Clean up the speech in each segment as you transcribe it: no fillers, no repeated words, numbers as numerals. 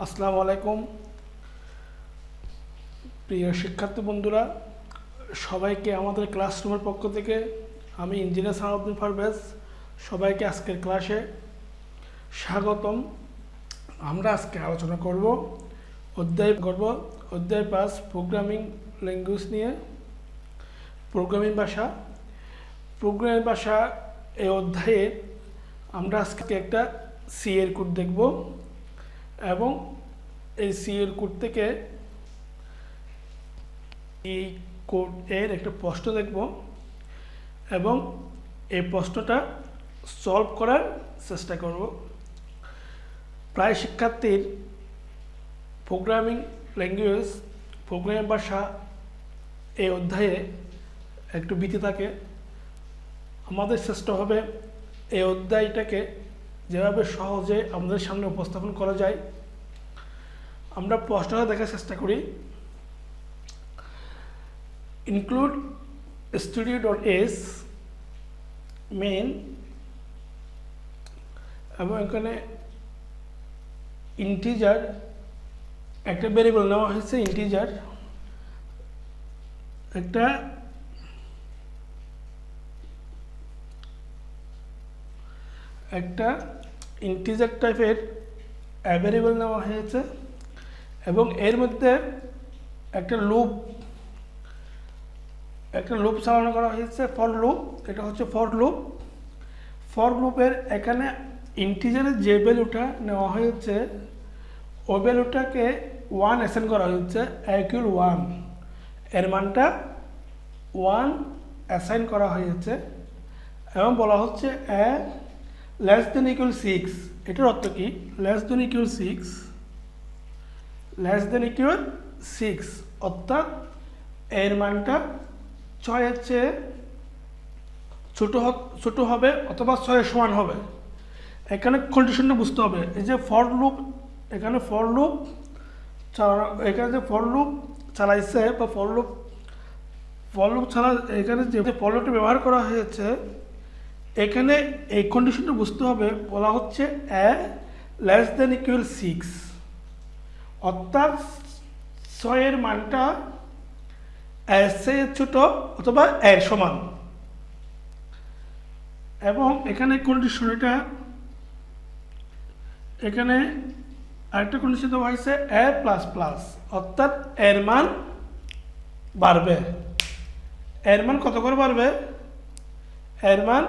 আসসালামু আলাইকুম প্রিয় শিক্ষার্থী বন্ধুরা, সবাইকে আমাদের ক্লাসরুমের পক্ষ থেকে আমি ইঞ্জিনিয়ার সালাউদ্দিন পারভেজ সবাইকে আজকের ক্লাসে স্বাগতম। আমরা আজকে আলোচনা করব অধ্যায় 5 প্রোগ্রামিং ল্যাঙ্গুয়েজ নিয়ে। প্রোগ্রামিং ভাষা এই অধ্যায়ে আমরা আজকে একটা সি এর কোড দেখব এবং এই সি এর কোড থেকে এই কোড এর একটা প্রশ্ন দেখব এবং এই প্রশ্নটা সলভ করার চেষ্টা করব। প্রায় শিক্ষার্থীর প্রোগ্রামিং ভাষা এই অধ্যায়ে একটু ভীতি থাকে। আমাদের চেষ্টা হবে এই অধ্যায়টাকে যেভাবে সহজে আমাদের সামনে উপস্থাপন করা যায়। আমরা প্রশ্নটা দেখার চেষ্টা করি। ইনক্লুড studio.s মেইন এবং এখানে ইন্টিজার একটা ভেরিয়েবল নেওয়া হয়েছে। ইন্টিজার একটা ইন্টিজার টাইপের ভেরিয়েবল নেওয়া হয়েছে এবং এর মধ্যে একটা লুপ চালানো করা হয়েছে, ফর লুপ। এটা হচ্ছে ফর লুপের এখানে ইন্টিজারের যে ভ্যালুটা নেওয়া হয়েছে ওই ভ্যালুটাকে 1 অ্যাসাইন করা হয়েছে, ইকুয়াল 1 এর মানটা 1 অ্যাসাইন করা হয়েছে এবং বলা হচ্ছে লেস দেন ইকুয়াল 6। এটার অর্থ কি? লেস দেন ইকুয়াল 6 অর্থাৎ এর মানটা 6 এর চেয়ে ছোট হবে অথবা 6 এর সমান হবে। এখানে কন্ডিশনটা বুঝতে হবে। এই যে ফর লুপ চালাইছে বা ফর লুপ এখানে যে ফর লুপটা ব্যবহার করা হয়েছে এখানে এই কন্ডিশনটা বুঝতে হবে। বলা হচ্ছে লেস দেন ইকুয়াল 6 অর্থাৎ 6 এর মানটা এর চেয়ে ছোট অথবা এর সমান। এবং এখানে কন্ডিশন এখানে আরেকটা কন্ডিশন দেওয়া হয়েছে a++ অর্থাৎ এর মান বাড়বে। এর মান কত করে বাড়বে? এর মান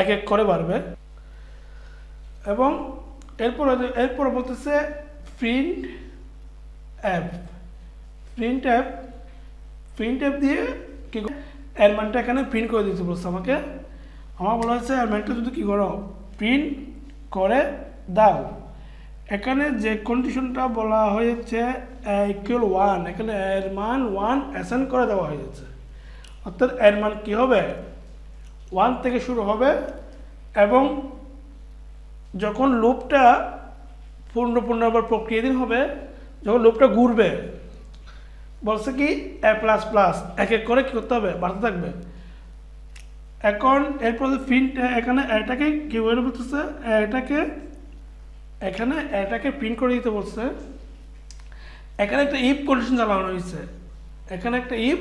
1 করে বাড়বে। এবং এরপর বলতেছে প্রিন্ট অ্যাপ দিয়ে কি এর মানটা এখানে প্রিন্ট করে দিতে বলছে আমাকে। আমার বলা হচ্ছে এর মানটা যদি কি করো প্রিন্ট করে দাও। এখানে যে কন্ডিশনটা বলা হয়েছে ইকুয়াল 1, এখানে এর মান 1 অ্যাসাইন করে দেওয়া হয়েছে অর্থাৎ এর মান কি হবে 1 থেকে শুরু হবে এবং যখন লুপটা পুনরাবার প্রক্রিয়াধীন হবে, যখন লুপটা ঘুরবে বলছে কি a++ 1 করে কি করতে হবে বাড়তে থাকবে। এখন এরপর প্রিন্ট এখানে এটাকে কি বলতেছে এটাকে প্রিন্ট করে দিতে বলছে। এখানে একটা ইফ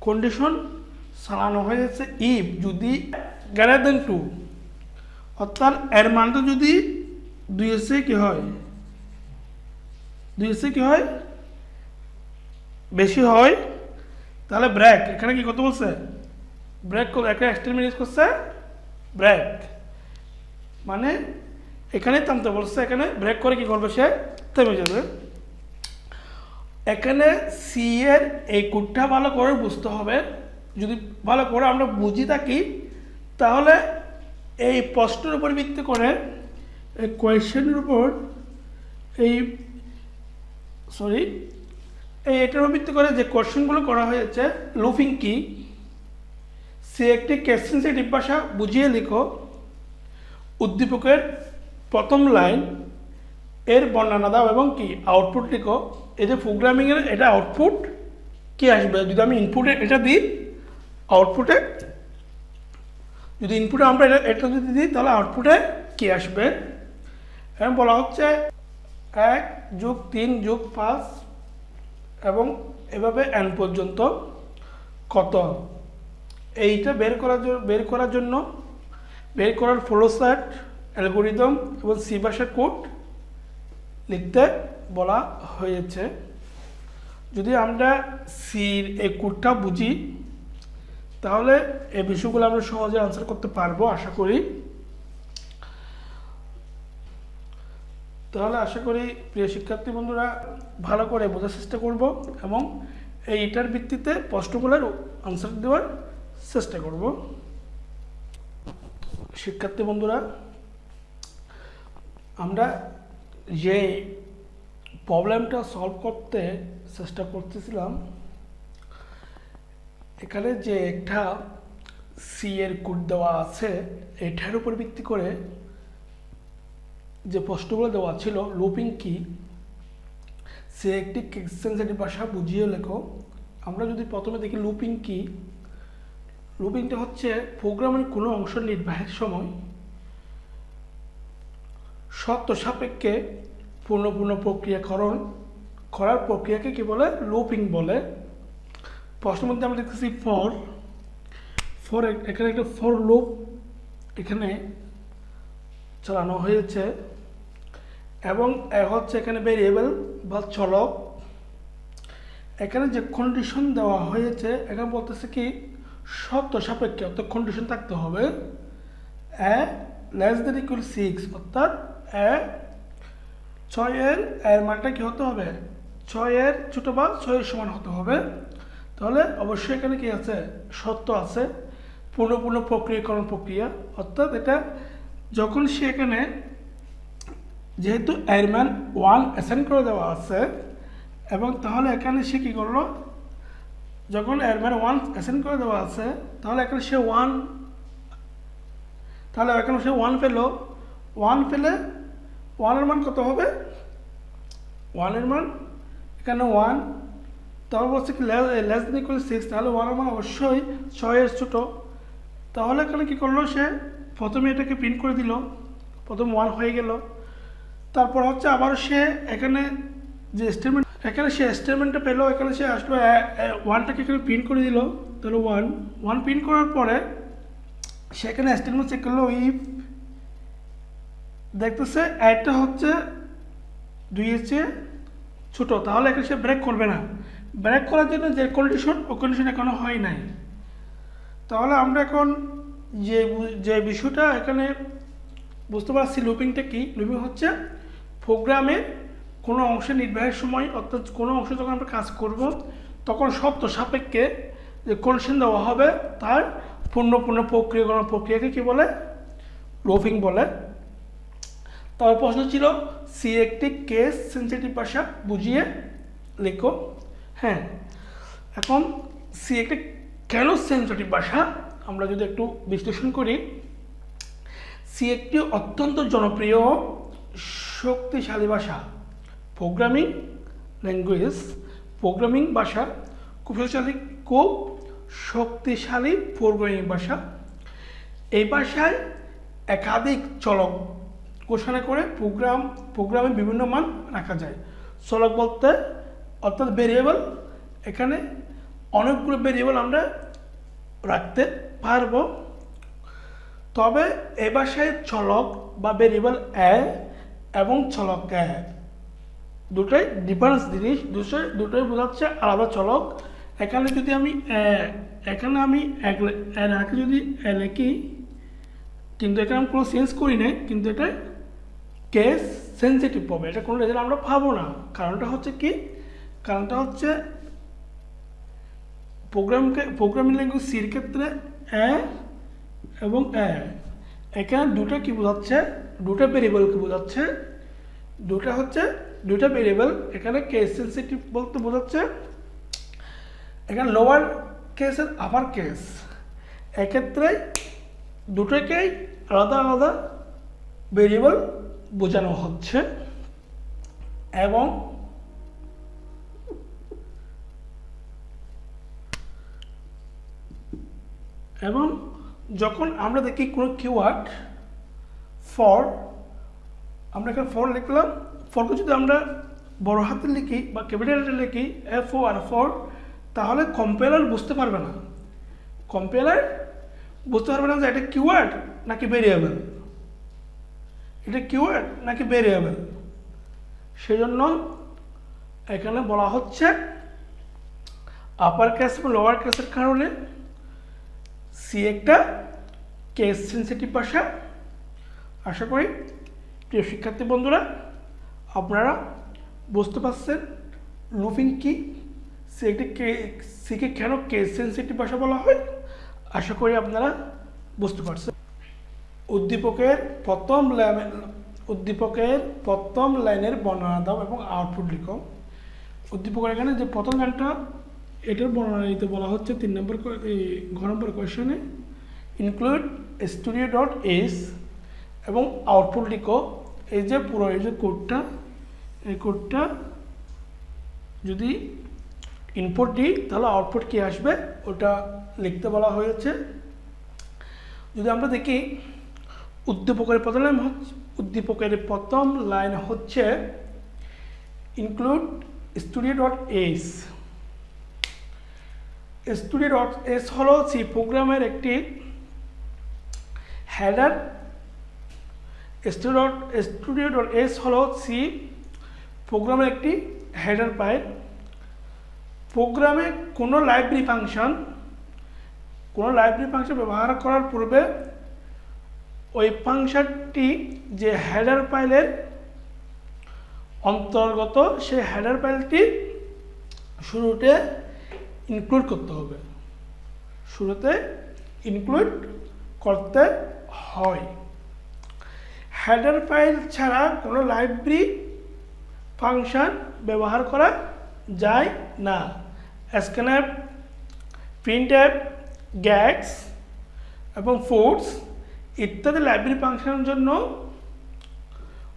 কন্ডিশন চালানো হয়েছে ইফ যদি গ্রেটার দেন 2 অর্থাৎ এর মানটা যদি 2 এর চেয়ে কি হয় বেশি হয় তাহলে ব্রেক। এখানে কি করতে বলছে? ব্রেক করে একটা এক্সটেরমিনেট করছে ব্রেক মানে এখানে থামতে বলছে। এখানে ব্রেক করে কি করবে? সে থেমে যাবে। এখানে সি এর এই কোডটা ভালো করে বুঝতে হবে। যদি ভালো করে আমরা বুঝি থাকি তাহলে এই প্রশ্নের উপর ভিত্তি করে এই কোয়েশ্চেনের উপর এটার উপর ভিত্তি করে যে কোয়েশ্চেনগুলো করা হয়েছে লুপিং কি, সে একটি কেস সেন্সিটিভ ভাষা বুঝিয়ে লিখো। উদ্দীপকের প্রথম লাইন এর বর্ণনা দাও এবং কি আউটপুট লিখো। এই যে প্রোগ্রামিংয়ের এটা আউটপুট কি আসবে? যদি আমি ইনপুটে এটা দিই আউটপুটে যদি আমরা এটা যদি দিই তাহলে আউটপুটে কি আসবে। এবং বলা হচ্ছে 1 যোগ 3 যোগ 5 এবং এভাবে n পর্যন্ত কত, এইটা বের করার ফ্লো চার্ট, অ্যালগোরিদম এবং সি ভাষার কোড লিখতে বলা হয়েছে। যদি আমরা সির এই কোডটা বুঝি তাহলে এই বিষয়গুলো আমরা সহজে আনসার করতে পারবো আশা করি। তাহলে আশা করি প্রিয় শিক্ষার্থী বন্ধুরা ভালো করে বোঝার চেষ্টা করব এবং এইটার ভিত্তিতে প্রশ্নগুলোর আনসার দেওয়ার চেষ্টা করব। শিক্ষার্থী বন্ধুরা, আমরা যে প্রবলেমটা সলভ করতে চেষ্টা করতেছিলাম, এখানে যে একটা সি এর কোড দেওয়া আছে, এটার উপর ভিত্তি করে যে প্রশ্নগুলো দেওয়া ছিল লুপিং কি, সে একটি সেন্সিটিভ ভাষা বুঝিয়ে লেখো। আমরা যদি প্রথমে দেখি লুপিং কি, লুপিংটা হচ্ছে প্রোগ্রামের কোনো অংশ নির্বাহের সময় শর্ত সাপেক্ষে পুনঃ প্রক্রিয়াকরণ করার প্রক্রিয়াকে কি বলে, লুপিং বলে। প্রশ্নের মধ্যে আমরা দেখতেছি ফর এখানে একটা ফর লুপ এখানে চালানো হয়েছে এবং হচ্ছে এখানে ভেরিয়েবল বা চলক। এখানে যে কন্ডিশন দেওয়া হয়েছে, এখানে বলতেছে কি শর্ত সাপেক্ষে, অর্থাৎ কন্ডিশন থাকতে হবে < 6, অর্থাৎ 6 এর মানটা কি হতে হবে, 6 এর ছোট বা 6 এর সমান হতে হবে। তাহলে অবশ্যই এখানে কি আছে, শর্ত আছে, পুনঃ প্রক্রিয়াকরণ প্রক্রিয়া। অর্থাৎ এটা যখন সে এখানে যেহেতু এর মান 1 অ্যাসাইন করে দেওয়া আছে এবং তাহলে এখানে সে কি করলো, যখন এর মান 1 অ্যাসাইন করে দেওয়া আছে তাহলে এখানে সে 1 পেল। 1 পেলে 1 এর মান কত হবে, 1 এর মান এখানে 1, তাহলে বলছে কি < 6, তাহলে 1 এর মান অবশ্যই 6 এর ছোট। তাহলে এখানে কি করলো, সে প্রথমে এটাকে প্রিন্ট করে দিল, প্রথম 1 হয়ে গেল। তারপর হচ্ছে আবার সে এখানে যে স্টেটমেন্ট, এখানে সে স্টেটমেন্টটা পেলো, এখানে সে আসলো 1টাকে এখানে প্রিন্ট করে দিল। তাহলে 1 প্রিন্ট করার পরে সে এখানে স্টেটমেন্ট চেক করলো, ইফ দেখতেছে একটা হচ্ছে 2 এর চেয়ে ছোট, তাহলে এখানে সে ব্রেক করবে না। ব্রেক করার জন্য যে কন্ডিশন, ও কন্ডিশন এখনো হয় নাই। তাহলে আমরা এখন যে বিষয়টা এখানে বুঝতে পারছি, লুপিংটা কি। লুপিং হচ্ছে প্রোগ্রামের কোনো অংশ নির্বাহের সময়, অর্থাৎ কোনো অংশ যখন আমরা কাজ করব তখন শর্ত সাপেক্ষে যে কন্ডিশন দেওয়া হবে তার পুনঃ প্রক্রিয়াকরণ প্রক্রিয়াকে কি বলে, লুপিং বলে। তার প্রশ্ন ছিল সি একটি কেস সেন্সিটিভ ভাষা বুঝিয়ে লেখো। হ্যাঁ, এখন সি একটি কেন সেন্সিটিভ ভাষা আমরা যদি একটু বিশ্লেষণ করি, সি একটি অত্যন্ত জনপ্রিয় শক্তিশালী ভাষা, প্রোগ্রামিং ল্যাঙ্গুয়েজ, প্রোগ্রামিং ভাষা, খুব শক্তিশালী প্রোগ্রামিং ভাষা। এই ভাষায় একাধিক চলক ঘোষণা করে প্রোগ্রামে বিভিন্ন মান রাখা যায়। চলক বলতে অর্থাৎ ভেরিয়েবল, এখানে অনেকগুলো ভেরিয়েবল আমরা রাখতে পারবো। তবে এই ভাষায় চলক বা ভেরিয়েবল এবং চলক দুটোই ডিফারেন্স জিনিস, দুটোই বোঝাচ্ছে আলাদা চলক। এখানে যদি আমি যদি লিখি, কিন্তু এখানে আমি কোনো চেঞ্জ করি নাই, কিন্তু এটা কেস সেন্সিটিভ পাবে, এটা কোনো রেজাল্ট আমরা পাবো না। কারণটা হচ্ছে কি, কারণটা হচ্ছে প্রোগ্রামিং ল্যাঙ্গুয়েজ সির ক্ষেত্রে এবং এখানে দুটো কি বোঝাচ্ছে, দুটো ভেরিয়েবলকে বোঝাচ্ছে, দুটা ভেরিয়েবল। এখানে কেস সেন্সিটিভ বলতে বোঝাচ্ছে এখানে লোয়ার কেস আর আপার কেস, এক্ষেত্রে দুটোকেই আলাদা আলাদা ভেরিয়েবল বোঝানো হচ্ছে। এবং যখন আমরা দেখি কোনো কিওয়ার্ড ফর আমরা এখানে 4 লিখলাম। 4কে যদি আমরা বড় হাতে লিখি বা ক্যাপিটালে লিখি FOR, তাহলে কম্পাইলার বুঝতে পারবে না। কম্পাইলার বুঝতে পারবে না যে এটা কিওয়ার্ড নাকি ভেরিয়েবল, এটা কিওয়ার্ড নাকি ভেরিয়েবল। সেই জন্য এখানে বলা হচ্ছে আপার কেস এবং লোয়ার কেসের কারণে সি একটা কেস সেন্সিটিভ ভাষা। আশা করি প্রিয় শিক্ষার্থী বন্ধুরা আপনারা বুঝতে পারছেন লুপিং কি, সিকে কেন কেস সেন্সিটিভ ভাষা বলা হয়। আশা করি আপনারা বুঝতে পারছেন। উদ্দীপকের প্রথম লাইনের বর্ণনা দাও এবং আউটপুট লিখো। উদ্দীপকের এখানে যে প্রথম লাইনটা এটার বর্ণনা দিতে বলা হচ্ছে 3 নম্বর ঘ নম্বর কোয়েশনে। ইনক্লুড studio.h এবং আউটপুট লিখো। এই যে পুরো এই যে কোডটা, এই কোডটা যদি ইনপুট দিই তাহলে আউটপুট কি আসবে ওটা লিখতে বলা হয়েছে। যদি আমরা দেখি উদ্দীপকের প্রথম লাইন হচ্ছে ইনক্লুড studio.h। studio.h হলো সি প্রোগ্রামের একটি হেডার। studio.h হলো সি প্রোগ্রামের একটি হেডার ফাইল। প্রোগ্রামে কোনো লাইব্রেরি ফাংশন ব্যবহার করার পূর্বে ওই ফাংশনটি যে হেডার ফাইলের অন্তর্গত সেই হেডার ফাইলটি শুরুতে ইনক্লুড করতে হবে, হয়। হেডার ফাইল ছাড়া কোনো লাইব্রেরি ফাংশন ব্যবহার করা যায় না। স্ক্যানফ, প্রিন্টএফ, গ্যাটস এবং ফুটস ইত্যাদি লাইব্রেরি ফাংশনের জন্য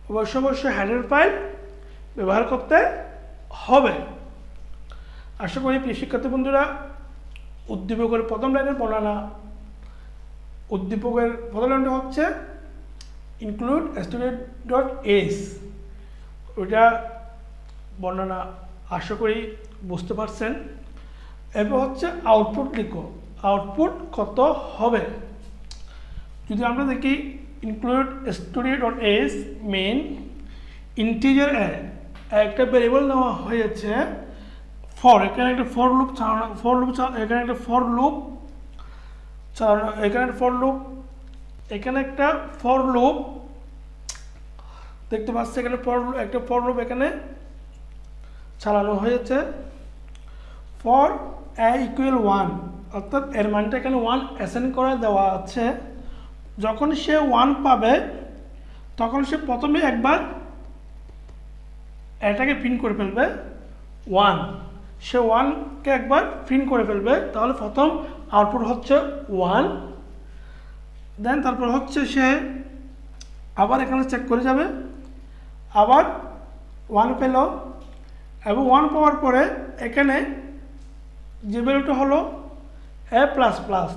অবশ্যই হেডার ফাইল ব্যবহার করতে হবে। আশা করি প্রিয় শিক্ষার্থী বন্ধুরা উদ্দীপকের প্রথম লাইনের বর্ণনা, উদ্দীপকের প্রথম লাইনটা হচ্ছে ইনক্লুড studio.h, ওইটা বর্ণনা আশা করি বুঝতে পারছেন। এরপর হচ্ছে আউটপুট লিখো। আউটপুট কত হবে যদি আমরা দেখি ইনক্লুড studio.h মেইন ইন্টিজার একটা ভেরিয়েবল নেওয়া হয়েছে ফর। এখানে একটা ফর লুপ চালানো, এখানে একটা ফর লুপ দেখতে পাচ্ছি। এখানে একটা ফর লুপ এখানে চালানো হয়েছে। ফর a = 1 অর্থাৎ এর মানটা এখানে 1 অ্যাসাইন করে দেওয়া আছে। যখন সে 1 পাবে তখন সে প্রথমে একবার এটাকে প্রিন্ট করে ফেলবে 1, সে 1কে একবার প্রিন্ট করে ফেলবে, তাহলে প্রথম আউটপুট হচ্ছে 1। দেন তারপর হচ্ছে সে আবার এখানে চেক করে যাবে, আবার 1 পেল এবং 1 পাওয়ার পরে এখানে যে ভ্যালুটা হলো a++,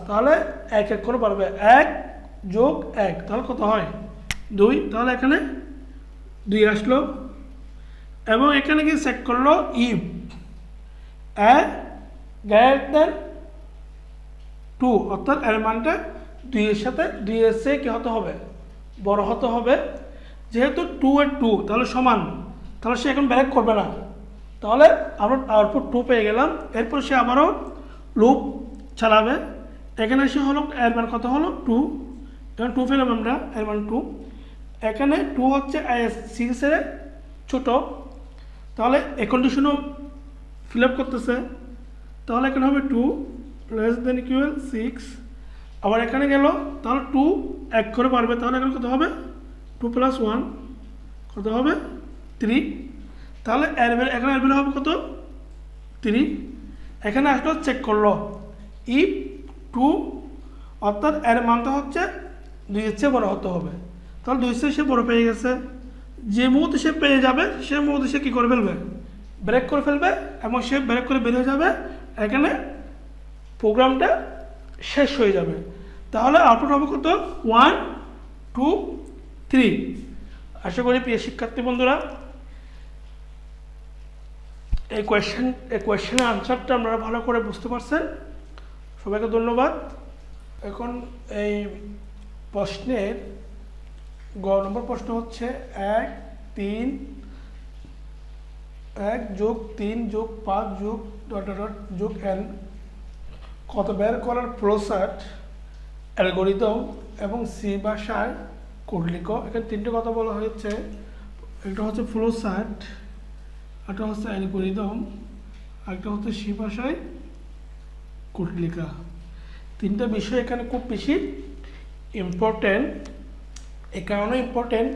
তাহলে 1 করে পারবে, 1 + 1 তাহলে কত হয় 2, তাহলে এখানে 2 আসলো। এবং এখানে কি চেক করলো ইফ a > 2 অর্থাৎ এর মানটা 2 এর সাথে 2 এর চেয়ে কি হতে হবে বড় হতে হবে। যেহেতু 2 এর 2 তাহলে সমান, তাহলে সে এখন ব্রেক করবে না, তাহলে আমরা আউটপুট 2 পেয়ে গেলাম। এরপর সে আবারও লুপ চালাবে। এখানে সে হলো এর মান কত হলো 2, এখানে 2 পেলাম আমরা, এর মান 2। এখানে 2 হচ্ছে 6 এর ছোট, তাহলে এই কন্ডিশনও ফিল আপ করতেছে, তাহলে এখানে হবে 2 <= 6। আবার এখানে গেল, তাহলে 2 1 করে পারবে, তাহলে এখানে কত হবে 2 + 1 কত হবে 3, তাহলে এখানে এর ভ্যালু হবে কত 3। এখানে আসলো চেক করলো ইফ 2 অর্থাৎ এর মানটা হচ্ছে 2 এর চেয়ে বড় হতে হবে, তাহলে 2 এর চেয়ে সে বড় পেয়ে গেছে। যে মুহূর্তে সে পেয়ে যাবে সে মুহূর্তে সে কী করে ফেলবে ব্রেক করে ফেলবে এবং সে ব্রেক করে বেরিয়ে যাবে, এখানে প্রোগ্রামটা শেষ হয়ে যাবে। তাহলে আউটপুট হবে কত 1 2 3। আশা করি প্রিয় শিক্ষার্থী বন্ধুরা এই কোয়েশ্চেনের আনসারটা আপনারা ভালো করে বুঝতে পারছেন। সবাইকে ধন্যবাদ। এখন এই প্রশ্নের গ নম্বর প্রশ্ন হচ্ছে 1 3 1 যোগ 3 যোগ 5 যোগ ... যোগ n কত বের করার প্রসেস অ্যালগরিদম এবং সি ভাষায় কোড লিখো। এখানে তিনটে কথা বলা হয়েছে, একটা হচ্ছে ফ্লো চার্ট, একটা হচ্ছে অ্যালগরিদম, একটা হচ্ছে সি ভাষায় কোড লেখা। তিনটা বিষয় এখানে খুব বেশি ইম্পর্টেন্ট। এই কারণে ইম্পর্টেন্ট,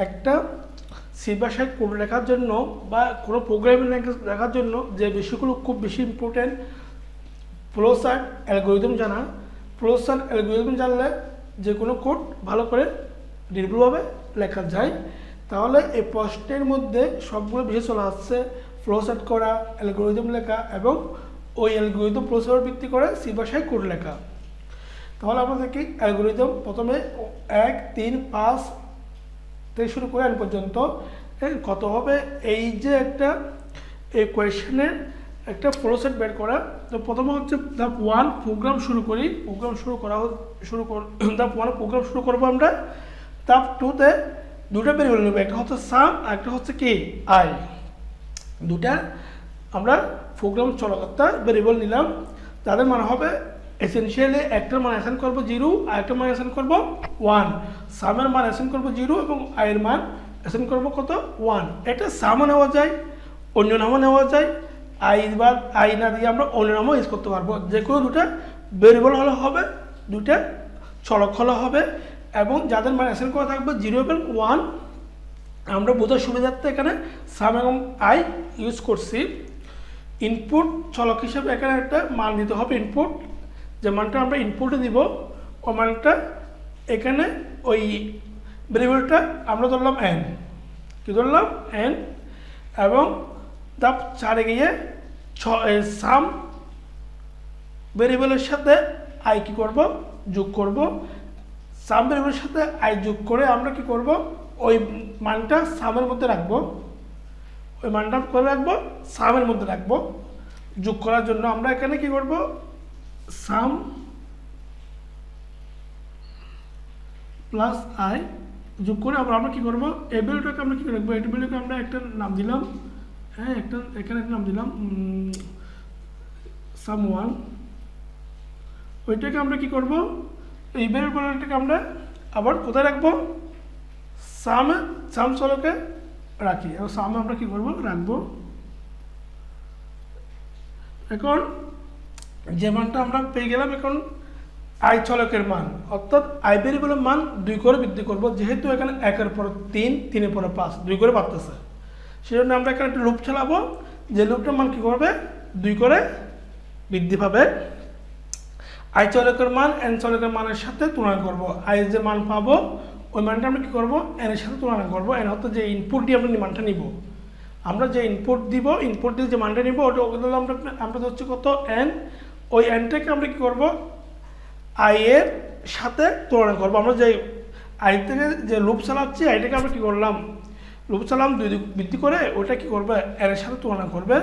একটা সি ভাষায় কোড লেখার জন্য বা কোনো প্রোগ্রামিং ল্যাঙ্গুয়েজ লেখার জন্য যে বিষয়গুলো খুব বেশি ইম্পর্টেন্ট, ফ্লো চার্ট, অ্যালগরিদম জানা। ফ্লো চার্ট, অ্যালগরিদম জানলে যে কোনো কোড ভালো করে নির্ভুলভাবে লেখা যায়। তাহলে এই প্রশ্নের মধ্যে সবগুলো বিষয় চলে আসছে, ফ্লো চার্ট করা, অ্যালগরিদম লেখা এবং ওই অ্যালগরিদম প্রসেসর ভিত্তি করে সি ভাষায় কোড লেখা। তাহলে আমরা দেখি অ্যালগরিদম প্রথমে 1 3 5 থেকে শুরু করে n পর্যন্ত কত হবে। এই যে একটা এই কোয়েশ্চেনের একটা প্রসেস বের করা। তো প্রথমে হচ্ছে ধাপ 1 প্রোগ্রাম শুরু করি। প্রোগ্রাম ধাপ 1 প্রোগ্রাম শুরু করবো আমরা। ধাপ 2তে দুটো ভেরিয়েবল নেব, একটা হচ্ছে সাম আর একটা হচ্ছে কি আই। দুটা আমরা প্রোগ্রাম চলাকর্তা ভেরিয়েবল নিলাম, তাদের মান হবে এসেনশিয়ালি একটার মান অ্যাসাইন করবো 0 আর একটার মান অ্যাসাইন করবো 1। সামের মান অ্যাসাইন করবো 0 এবং আয়ের মান অ্যাসাইন করবো কত 1। এটা সামও নেওয়া যায়, অন্য নামও নেওয়া যায়। আই না দিয়ে আমরা অন্য নামও ইউজ করতে পারবো। যে কোনো দুটা ভেরিয়েবল হলে হবে, দুটা চলক হলে হবে এবং যাদের মান অ্যাসাইন করা থাকবে 0 এবং 1। আমরা বোঝার সুবিধার্থে এখানে সাম এবং আই ইউজ করছি। ইনপুট চলক হিসেবে এখানে একটা মান দিতে হবে, ইনপুট যে মানটা আমরা ইনপুটে দিব ওই মানটা এখানে ওই ভেরিয়েবলটা আমরা ধরলাম n, কি ধরলাম n। এবং ধাপ 4-এ গিয়ে সাম ভেরিয়েবলের সাথে আই কি করব যোগ করব। সাম ভেরিয়েবলের সাথে আই যোগ করে আমরা কি করব ওই মানটা সামের মধ্যে রাখবো, ওই মানটা করে রাখবো সামের মধ্যে রাখবো। যোগ করার জন্য আমরা এখানে কি করব সাম প্লাস আই যোগ করে আমরা কি করব এই ভ্যালুটাকে আমরা কি রাখবো, এই ভ্যালুকে আমরা একটা নাম দিলাম, হ্যাঁ একটা এখানে একটা নাম দিলাম সাম 1। ওইটাকে আমরা কি করব এই ভ্যালুটাকে আমরা আবার কোথায় রাখবো সাম চলকে রাখি এবং সামে আমরা কি করব রাখবো। এখন যে মানটা আমরা পেয়ে গেলাম, এখন আই চলকের মান অর্থাৎ আই ভেরিয়েবলের মান 2 করে বৃদ্ধি করব। যেহেতু এখানে 1-এর পর 3, 3-এর পর 5 2 করে বাড়তেছে, সেই জন্য আমরা এখানে একটা লুপ চালাবো, যে লুপটার মান কি করবে 2 করে বৃদ্ধি পাবে। আই চলকের মান এন চলকের মানের সাথে তুলনা করব। আই যে মান পাবো ওই মানটা আমরা কি করব এন এর সাথে তুলনা করব। এন অর্থাৎ যে ইনপুট দিয়ে আমরা মানটা নিব, আমরা যে ইনপুট দিব, ইনপুট দিয়ে যে মানটা নিব ওটা আমরা হচ্ছে কত n। ওই nটাকে আমরা কি করব আই এর সাথে তুলনা করব। আমরা যে আই থেকে যে লুপ চালাচ্ছি আইটাকে আমরা কি করলাম লুপ চালাম 2 বৃদ্ধি করে, ওটা কি করবে এর সাথে তুলনা করবে।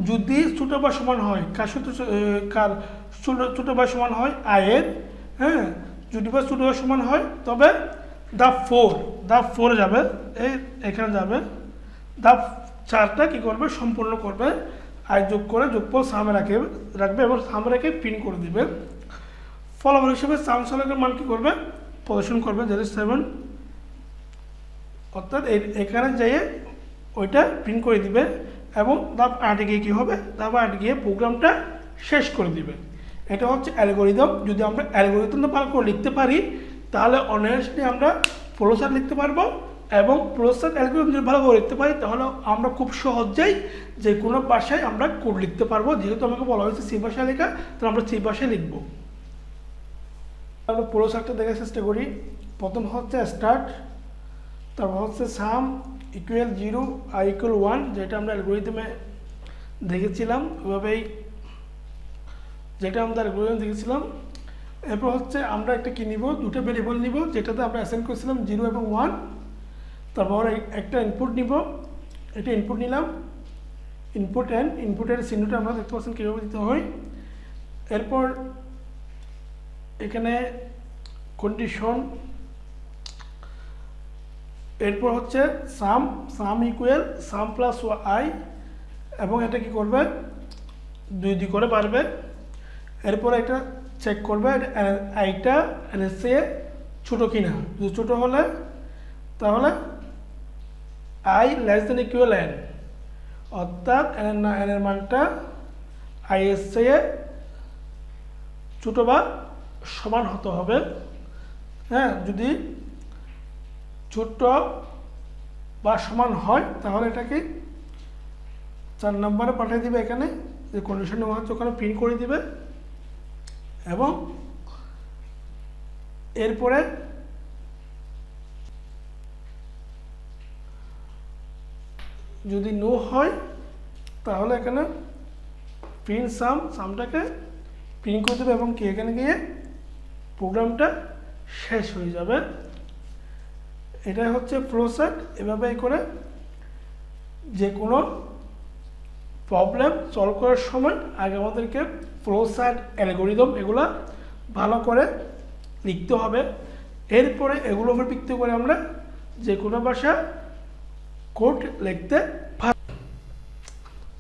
যদি ছোট বা সমান হয় কার ছোট বা সমান হয় আই এর, হ্যাঁ যদি বা ছোট বা সমান হয় তবে ধাপ 4 যাবে, এই এখানে যাবে। ধাপ 4টা কি করবে সম্পূর্ণ করবে, আই যোগ করে যোগফল সামে রাখবে এবং সামে রেখে প্রিন্ট করে দিবে। ফলাফল হিসেবে সাম চলকের মান কি করবে প্রদর্শন করবে 07, অর্থাৎ এখানে যেয়ে ওইটা প্রিন্ট করে দিবে এবং ধাপ 8-এ গিয়ে কী হবে, ধাপ 8 গিয়ে প্রোগ্রামটা শেষ করে দিবে। এটা হচ্ছে অ্যালগরিদম। যদি আমরা অ্যালগরিদমটা ভালো করে লিখতে পারি তাহলে অনায়াসলি আমরা ফ্লো চার্ট লিখতে পারবো এবং ফ্লো চার্ট অ্যালগরিদম যদি ভালো করে লিখতে পারি তাহলে আমরা খুব সহজেই যে কোনো ভাষায় আমরা কোড লিখতে পারবো। যেহেতু আমাকে বলা হয়েছে সি ভাষায় লেখা, তাহলে আমরা সি ভাষায় লিখবো। আমরা ফ্লো চার্টটা দেখার চেষ্টা করি। প্রথম হচ্ছে স্টার্ট, তারপর হচ্ছে সাম ইকুয়াল 0 আই ইকুয়াল 1, যেটা আমরা অ্যালগরিদমে দেখেছিলাম ওইভাবেই, যেটা আমরা অ্যালগরিদমে দেখেছিলাম। এরপর হচ্ছে আমরা একটা কি নিব, দুটো ভেরিয়েবল নিব যেটাতে আমরা অ্যাসাইন করেছিলাম 0 এবং 1। তারপর একটা ইনপুট নিব, এটা ইনপুট নিলাম, ইনপুট এন, ইনপুটের চিহ্নটা আমরা দেখতে পাচ্ছেন কীভাবে দিতে হয়। এরপর এখানে কন্ডিশন, এরপর হচ্ছে sum, sum equal sum plus I, এবং এটা কি করবে 2 করে বাড়বে। এরপর এটা চেক করবে আইটা এর চেয়ে ছোটো কিনা, যদি ছোটো হলে তাহলে I less than equal N, অর্থাৎ এনের মানটা আই এর চেয়ে ছোটো বা সমান হতে হবে। হ্যাঁ, যদি ছোট বা সমান হয় তাহলে এটাকে 4 নম্বরে পাঠিয়ে দিবে, এখানে যে কন্ডিশন নেওয়া হচ্ছে ওখানে প্রিন্ট করে দিবে। এবং এরপরে যদি নো হয় তাহলে এখানে প্রিন্ট সাম, সামটাকে প্রিন্ট করে দেবে এবং কি এখানে গিয়ে প্রোগ্রামটা শেষ হয়ে যাবে। এটাই হচ্ছে প্রসেস। এভাবে করে যে কোনো প্রবলেম সলভ করার সময় আগে আমাদেরকে প্রসেস, অ্যালগরিদম এগুলা ভালো করে লিখতে হবে। এরপরে এগুলো উপর ভিত্তি করে আমরা যে কোনো ভাষা কোড লিখতে পারি।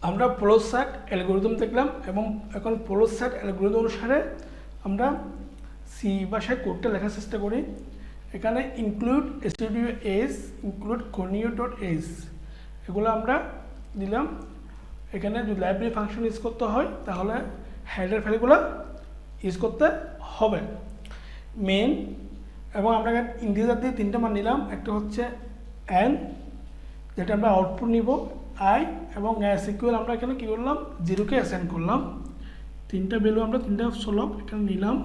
আমরা প্রসেস অ্যালগরিদম দেখলাম এবং এখন প্রসেস অ্যালগরিদম অনুসারে আমরা সি ভাষায় কোডটা লেখার চেষ্টা করি। এখানে include studio S, include conio dot S, এগুলো আমরা দিলাম। এখানে যদি লাইব্রেরি ফাংশন ইউজ করতে হয় তাহলে হেডার ফাইলগুলো ইউজ করতে হবে। মেন, এবং আমরা ইন্টিজার দিয়ে 3টা মান নিলাম, একটা হচ্ছে এন যেটা আমরা আউটপুট নিব আই, এবং এস ইকুয়াল আমরা এখানে কী করলাম 0কে অ্যাসাইন করলাম। 3টা ভ্যালু আমরা 3টা সলভ এখানে নিলাম।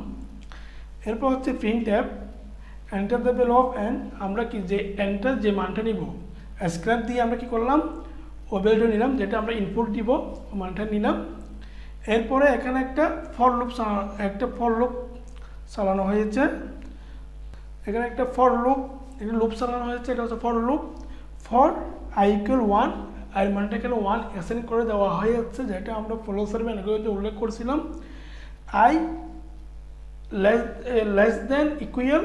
এরপর হচ্ছে print tab, enter the value of N, আমরা কি যে এনটার যে মানটা নিব স্ক্র্যাপ দিয়ে আমরা কি করলাম ও ভ্যালুটা নিলাম, যেটা আমরা ইনপুট দিব ও মানটা নিলাম। এরপরে এখানে একটা ফর লুপ চালানো হয়েছে, এখানে একটা ফর লুপ চালানো হয়েছে, এটা হচ্ছে for loop. For I equal 1, আর মানটা এখানে 1 অ্যাসাইন করে দেওয়া হয়ে যাচ্ছে, যেটা আমরা ফলোসার ম্যানুয়ালে উল্লেখ করছিলাম। I less than equal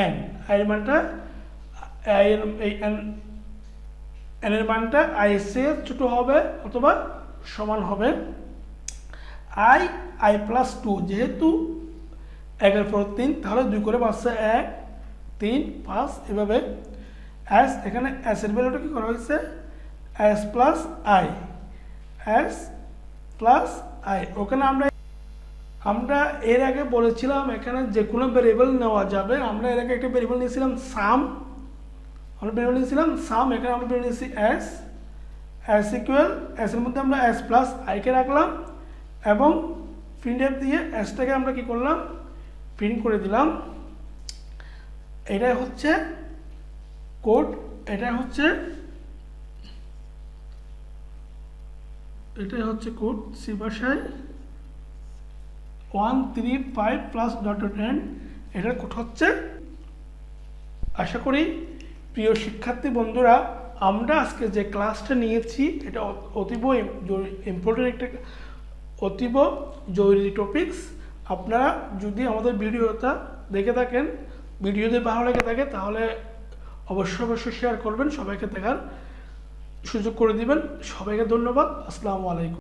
N, এর মানটা এনের মানটা আই এর চেয়ে ছোটো হবে অথবা সমান হবে। আই প্লাস 2, যেহেতু 1 পর 3 তাহলে 2 করে বাড়ছে 1, 3, 5 এভাবে। এস, এখানে এস এর ভ্যালুটা কি করা হয়েছে S plus I, S plus I. ওখানে আমরা এর আগে বলেছিলাম এখানে যে কোনো ভেরিয়েবল নেওয়া যাবে। আমরা এর আগে একটা ভেরিয়েবল নিয়েছিলাম সাম, এখানে আমরা ভেরিয়েবল নিয়েছি এস ইকুয়াল, এস এর মধ্যে আমরা এস প্লাস আইকে রাখলাম এবং প্রিন্টএফ দিয়ে এসটাকে আমরা কি করলাম প্রিন্ট করে দিলাম। এটাই হচ্ছে কোড, এটাই কোড সি ভাষায় 135 প্লাস ডট ডট এন্ড, এটার কোড হচ্ছে। আশা করি প্রিয় শিক্ষার্থী বন্ধুরা, আমরা আজকে যে ক্লাসটা নিয়েছি এটা অতীব ইম্পর্টেন্ট একটা অতীব জরুরি টপিকস। আপনারা যদি আমাদের ভিডিওটা দেখে থাকেন, ভিডিও যদি ভালো লেগে থাকে তাহলে অবশ্যই শেয়ার করবেন, সবাইকে দেখার সুযোগ করে দিবেন। সবাইকে ধন্যবাদ। আসসালামু আলাইকুম।